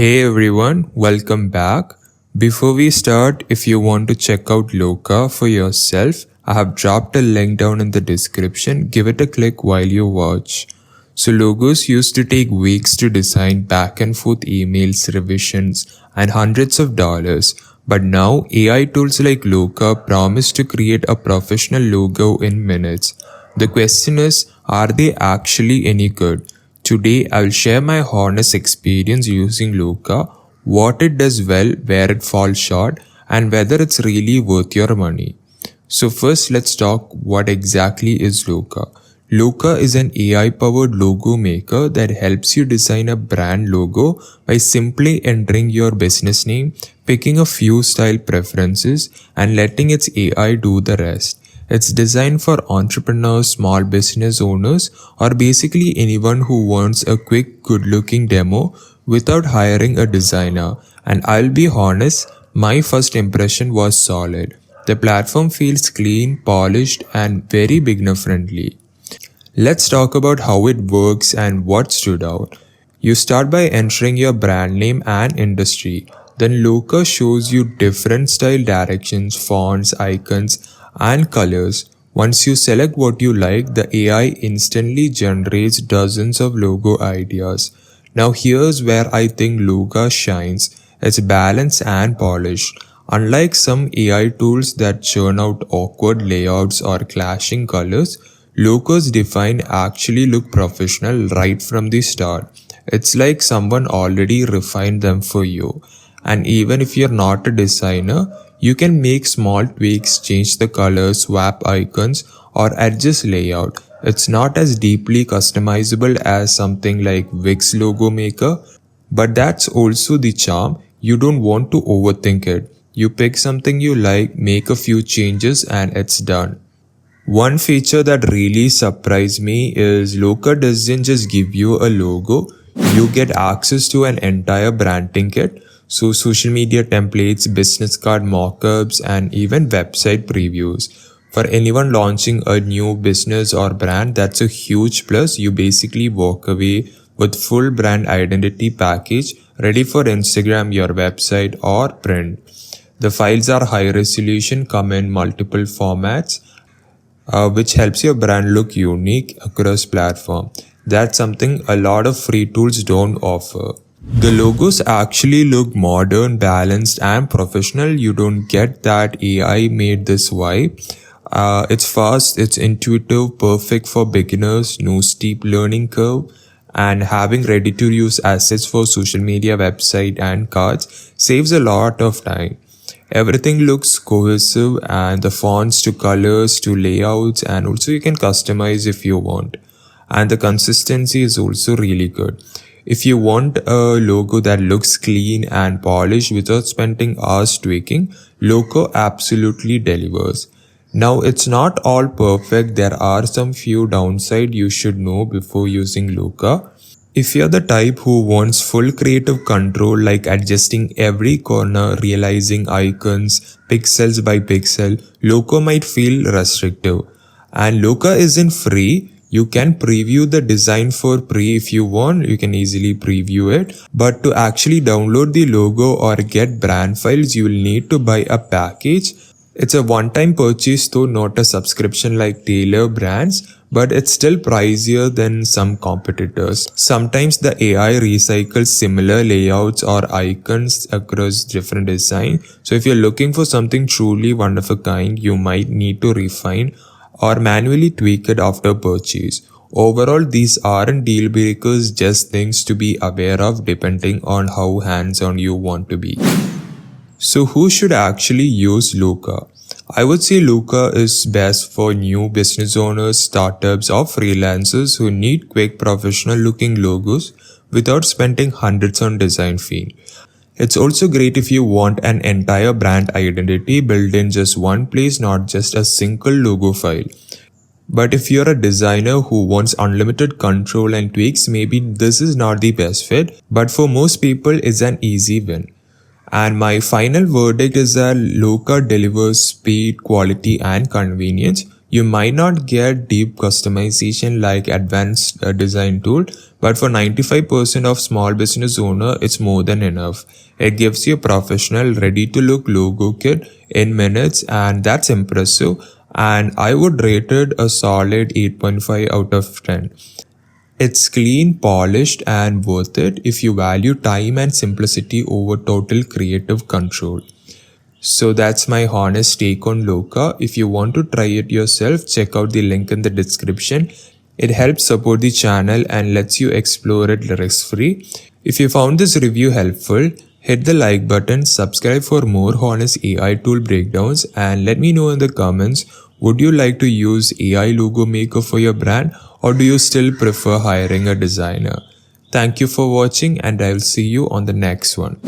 Hey everyone, welcome back. Before we start, if you want to check out Looka for yourself, I have dropped a link down in the description. Give it a click while you watch. So logos used to take weeks to design, back and forth emails, revisions, and hundreds of dollars. But now AI tools like Looka promise to create a professional logo in minutes. The question is, are they actually any good? Today, I'll share my honest experience using Looka, what it does well, where it falls short, and whether it's really worth your money. So first, let's talk what exactly is Looka. Looka is an AI-powered logo maker that helps you design a brand logo by simply entering your business name, picking a few style preferences, and letting its AI do the rest. It's designed for entrepreneurs, small business owners, or basically anyone who wants a quick, good-looking demo without hiring a designer. And I'll be honest, my first impression was solid. The platform feels clean, polished, and very beginner-friendly. Let's talk about how it works and what stood out. You start by entering your brand name and industry. Then Looka shows you different style directions, fonts, icons, and colors. Once you select what you like, the AI instantly generates dozens of logo ideas. Now here's where I think Looka shines. It's balanced and polished. Unlike some AI tools that churn out awkward layouts or clashing colors, Looka's design actually look professional right from the start. It's like someone already refined them for you. And even if you're not a designer, you can make small tweaks, change the colors, swap icons, or adjust layout. It's not as deeply customizable as something like Wix Logo Maker, but that's also the charm. You don't want to overthink it. You pick something you like, make a few changes, and it's done. One feature that really surprised me is Looka doesn't just give you a logo, you get access to an entire branding kit. So social media templates, business card mockups, and even website previews. For anyone launching a new business or brand, that's a huge plus. You basically walk away with full brand identity package ready for Instagram, your website, or print. The files are high resolution, come in multiple formats, which helps your brand look unique across platform. That's something a lot of free tools don't offer. The logos actually look modern, balanced, and professional. You don't get that AI made this vibe. It's fast, it's intuitive, perfect for beginners, no steep learning curve, and having ready-to-use assets for social media, website, and cards saves a lot of time. Everything looks cohesive, and the fonts to colors to layouts, and also you can customize if you want. And the consistency is also really good. If you want a logo that looks clean and polished without spending hours tweaking, Looka absolutely delivers. Now it's not all perfect, there are some few downsides you should know before using Looka. If you're the type who wants full creative control like adjusting every corner, realizing icons, pixels by pixel, Looka might feel restrictive. And Looka isn't free. You can preview the design for free if you want, you can easily preview it. But to actually download the logo or get brand files, you will need to buy a package. It's a one-time purchase though, not a subscription like Taylor brands, but it's still pricier than some competitors. Sometimes the AI recycles similar layouts or icons across different designs. So if you're looking for something truly one of a kind, you might need to refine or manually tweak it after purchase. Overall, these aren't deal breakers, just things to be aware of depending on how hands-on you want to be. So who should actually use Looka? I would say Looka is best for new business owners, startups, or freelancers who need quick professional looking logos without spending hundreds on design fee. It's also great if you want an entire brand identity built in just one place, not just a single logo file. But if you're a designer who wants unlimited control and tweaks, maybe this is not the best fit, but for most people it's an easy win. And my final verdict is that Looka delivers speed, quality, and convenience. You might not get deep customization like advanced design tool, But for 95% of small business owner, it's more than enough. It gives you a professional, ready to look logo kit in minutes, and that's impressive. And I would rate it a solid 8.5 out of 10. It's clean, polished, and worth it if you value time and simplicity over total creative control. So that's my honest take on Looka. If you want to try it yourself, check out the link in the description. It helps support the channel and lets you explore it risk-free. If you found this review helpful, hit the like button, subscribe for more honest AI tool breakdowns, and let me know in the comments, would you like to use AI logo maker for your brand, or do you still prefer hiring a designer? Thank you for watching, and I will see you on the next one.